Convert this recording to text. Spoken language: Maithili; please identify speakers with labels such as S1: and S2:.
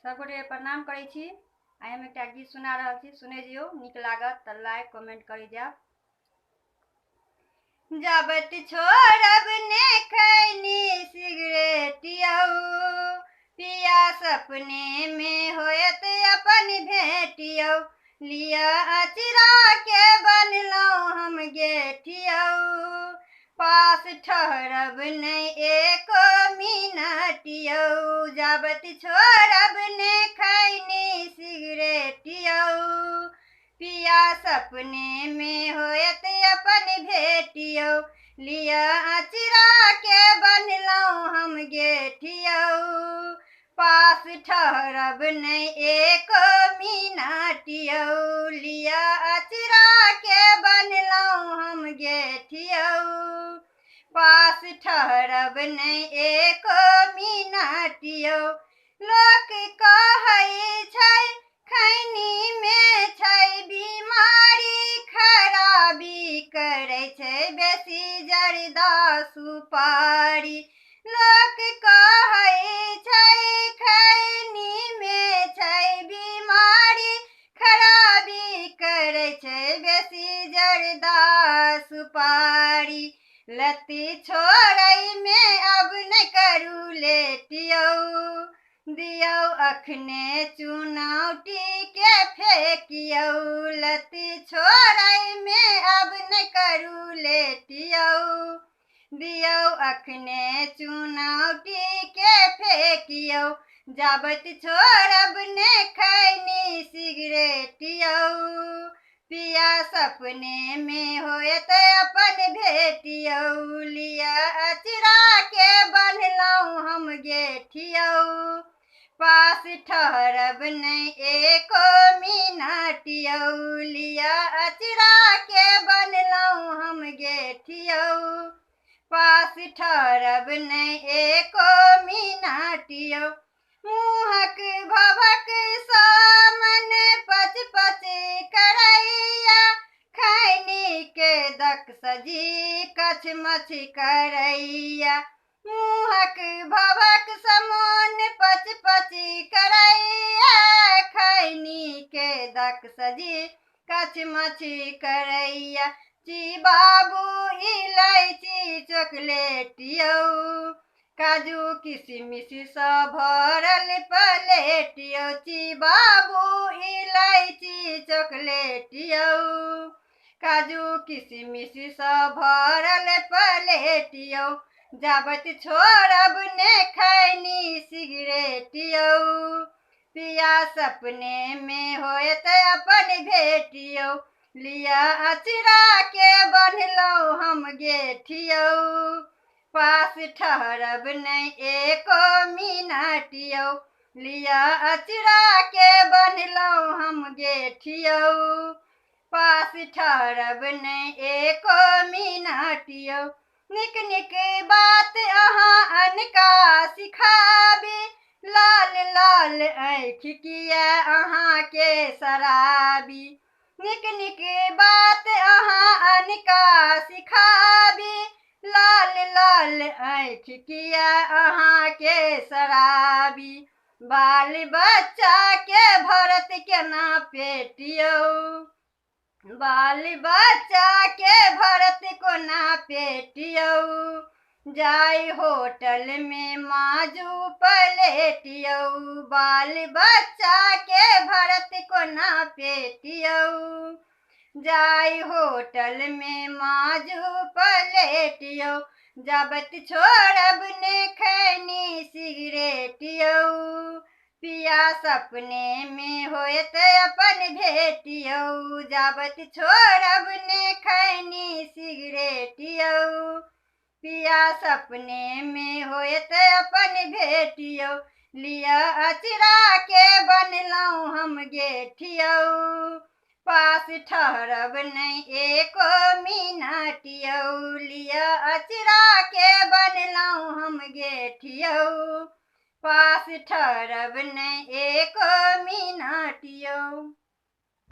S1: सबगोटे प्रणाम करै छी। आइ हम एकटा गीत सुना रहल छी, सुनै जियो। नीक लागत तऽ लाइक कमेंट करी जायब। जबत छोड़ब ने खैनी सिगरेट यौ, पिया सपने में होयत अपन भेट यौ, लिया अचरा के बनलहुँ हम गेठ यौ, पास ठहरब नहीं एको मिनट यौ, जबत छोड़ब ने खैनी सिगरेट यौ, पिया सपने में होयत अपन भेट यौ, लिया अचरा के बनलहुँ हम गेठ यौ, पास ठहरब नहीं एको मिनट यौ, लिया अचरा के बनलहुँ हम गेठ यौ, पास ठहरब नहीं एको मिनट यौ। लोक कहै छै खैनी में छै बीमारी, खराबी करै छै बेसी जर्दा सुपारी, लोक कहै छै खैनी में छै बीमारी, खराबी करै छै बेसी जर्दा सुपारी, लत्ती छोड़ै में अब नहीं करू लेट यौ, दियौ अखने चुनौती के फेंकियौ, लत्ती छोड़ै में अब नहीं करू लेट यौ, दियौ अखने चुनौती के फेंकियौ, जबत छोड़ब ने खैनी सिगरेट यौ, पिया सपने में होयत अपन भेट यौ, लिया अचरा के बनलहुँ हम गेठ यौ, पास ठहरब नहीं एको मिनट यौ, लिया अचरा के बनलहुँ हम गेठ यौ, पास ठहरब नहीं एको मिनट यौ, मुँहक भभक सामन पच पच करैया, खैनी के दक सजी कछ मछ करैया, मुँहक भभक समान पच पच करैया, खैनी के दक सजी कछ मछ करैया, बाबू इलायची चॉकलेट यौ, काजू किशमिश सँ भरल प्लेट यौ, बाबू इलायची चॉकलेट यौ, काजू किशमिश सँ भरल प्लेट यौ, जबत छोड़ब ने खैनी सिगरेट यौ, पिया सपने में होयत अपन भेट यौ, लिया अचरा के बनलहुँ हम गेठ यौ, पास ठहरब नहीं एको मिनट यौ, लिया अचरा के बनलहुँ हम गेठ यौ, पास ठहरब नहीं एको मिनट यौ, निक निक बात अहाँ अनका सिखाबी, लाल लाल आँखि किया अहाँ के शराबी, निक निक बात अहाँ अनका सिखाबी, लाल लाल आँखि किया अहाँ के शराबी, बाल बच्चा के भरत केना पेट यौ, बाल बच्चा के भरत कोना पेट यौ, जाय होटल में माजू प्लेट यौ, बाल बच्चा के भरत कोना पेट यौ, जाय होटल में माजू प्लेट यौ, जबत छोड़ब ने खैनी सिगरेट यौ, पिया सपने में होयत अपन भेट यौ, जबत छोड़ब ने खैनी सिगरेट यौ, पिया सपने में होयत अपन भेट यौ, लिया अचरा के बनलहुँ हम गेठ यौ, पास ठहरब नहीं एको मिनट यौ, लिया अचरा के बनलहुँ हम गेठ यौ, पास ठहरब नहीं एको मिनट यौ।